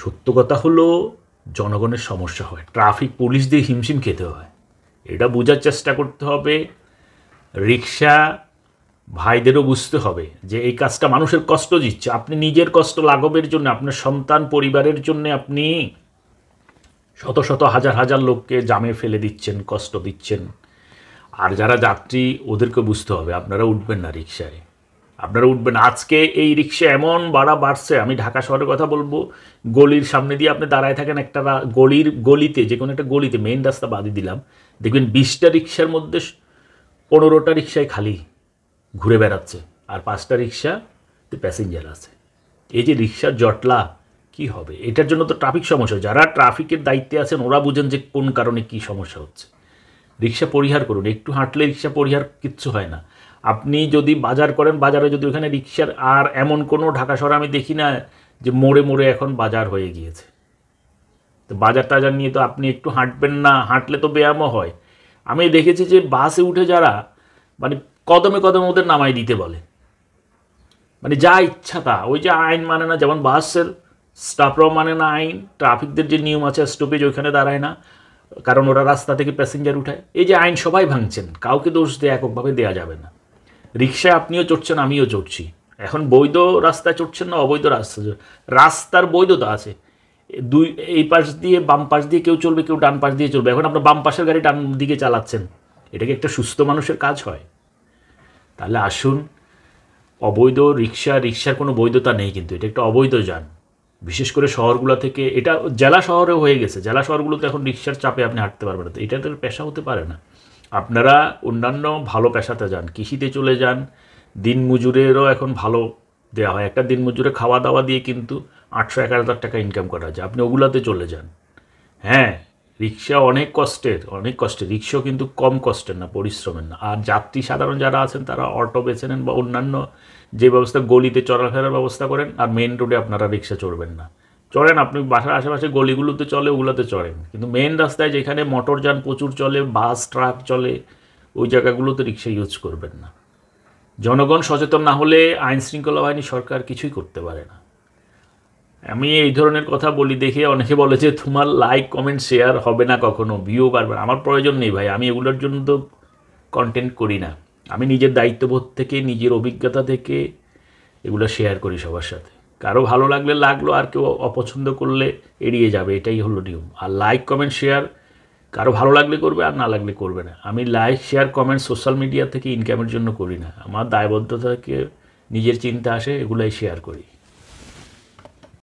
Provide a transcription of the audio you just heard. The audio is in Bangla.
সত্য কথা হলো জনগণের সমস্যা হয়, ট্রাফিক পুলিশ দিয়ে হিমশিম খেতে হয়। এটা বোঝার চেষ্টা করতে হবে, রিক্সা ভাইদেরও বুঝতে হবে যে এই কাজটা মানুষের কষ্ট দিচ্ছে। আপনি নিজের কষ্ট লাঘবের জন্য, আপনার সন্তান পরিবারের জন্য আপনি শত শত হাজার হাজার লোককে জামে ফেলে দিচ্ছেন, কষ্ট দিচ্ছেন। আর যারা যাত্রী ওদেরকে বুঝতে হবে, আপনারা উঠবেন না রিক্সায়, আপনারা উঠবেন। আজকে এই রিক্সা এমন ভাড়া বাড়ছে, আমি ঢাকা শহরের কথা বলবো, গলির সামনে দিয়ে আপনি দাঁড়ায় থাকেন, একটা গলিতে, যে কোনো একটা গলিতে, মেইন রাস্তা বাদই দিলাম, দেখবেন 20টা রিক্সার মধ্যে 15টা রিক্সায় খালি ঘুরে বেড়াচ্ছে, আর 5টা রিক্সাতে প্যাসেঞ্জার আছে। এই যে রিক্সার জটলা কি হবে? এটার জন্য তো ট্রাফিক সমস্যা। যারা ট্রাফিকের দায়িত্বে আছেন ওরা বুঝেন যে কোন কারণে কি সমস্যা হচ্ছে। রিক্সা পরিহার করুন, একটু হাঁটলে রিক্সা পরিহার কিচ্ছু হয় না। আপনি যদি বাজার করেন, বাজারে যদি ওখানে রিক্সার, আর এমন কোনো ঢাকা শহরে আমি দেখি না যে মোড়ে মোড়ে এখন বাজার হয়ে গিয়েছে। তো বাজার টাজার নিয়ে তো আপনি একটু হাঁটবেন না, হাঁটলে তো ব্যায়ামও হয়। আমি দেখেছি যে বাসে উঠে যারা মানে কদমে কদমে ওদের নামাই দিতে বলে, মানে যা ইচ্ছা তা, ওই যে আইন মানে না, যেমন বাসের স্টাফরাও মানে না আইন, ট্রাফিকদের যে নিয়ম আছে স্টপেজ ওইখানে দাঁড়ায় না, কারণ ওরা রাস্তা থেকে প্যাসেঞ্জার উঠায়। এই যে আইন সবাই ভাঙছেন, কাউকে দোষ দিয়ে এককভাবে দেওয়া যাবে না। রিক্সায় আপনিও চড়ছেন, আমিও চড়ছি, এখন বৈধ রাস্তায় চড়ছেন না অবৈধ রাস্তার বৈধতা আছে। দুই, এই পাশ দিয়ে বাম পাশ দিয়ে কেউ চলবে, কেউ ডান পাশ দিয়ে চলবে। এখন আপনার বাম পাশের গাড়ি ডান দিকে চালাচ্ছেন, এটা কি একটা সুস্থ মানুষের কাজ হয়? তাহলে আসুন, অবৈধ রিক্সার কোনো বৈধতা নেই, কিন্তু এটা একটা অবৈধ যান। বিশেষ করে শহরগুলো থেকে, এটা জেলা শহরেও হয়ে গেছে, জেলা শহরগুলোতে এখন রিক্সার চাপে আপনি হাঁটতে পারবেন না। এটা তো পেশা হতে পারে না। আপনারা অন্যান্য ভালো পেশাতে যান, কৃষিতে চলে যান, দিন মজুরেরও এখন ভালো দেওয়া হয়। একটা দিন মজুরে খাওয়া দাওয়া দিয়ে কিন্তু 800-1000 টাকা ইনকাম করা যায়, আপনি ওগুলাতে চলে যান। হ্যাঁ, রিক্সা অনেক কষ্টের, অনেক কষ্টের, রিক্সাও কিন্তু কম কষ্টের না, পরিশ্রমের না। আর যাত্রী সাধারণ যারা আছেন তারা অটো বেছে নেন বা অন্যান্য যে ব্যবস্থা, গলিতে চলাফেরার ব্যবস্থা করেন। আর মেন রোডে আপনারা রিক্সা চড়বেন না। চড়েন, আপনি বাসার আশেপাশে গলিগুলোতে চলে ওগুলোতে চড়েন, কিন্তু মেন রাস্তায় যেখানে মোটরযান প্রচুর চলে, বাস ট্রাক চলে, ওই জায়গাগুলোতে রিক্সা ইউজ করবেন না। জনগণ সচেতন না হলে আইন শৃঙ্খলা বাহিনী, সরকার কিছুই করতে পারে না। আমি এই ধরনের কথা বলি দেখে অনেকে বলে যে তোমার লাইক কমেন্ট শেয়ার হবে না, কখনো ভিউ পারবে না। আমার প্রয়োজন নেই ভাই, আমি এগুলোর জন্য তো কন্টেন্ট করি না। আমি নিজের দায়িত্ববোধ থেকে, নিজের অভিজ্ঞতা থেকে এগুলো শেয়ার করি সবার সাথে। কারো ভালো লাগলে লাগলো, আর কেউ অপছন্দ করলে এড়িয়ে যাবে, এটাই হলো নিয়ম। আর লাইক কমেন্ট শেয়ার কারো ভালো লাগলে করবে, আর না লাগলে করবে না। আমি like share comment social media থেকে ইনকামের জন্য করি না, আমার দায়বদ্ধতা থেকে নিজের চিন্তা আসে, এগুলাই শেয়ার করি।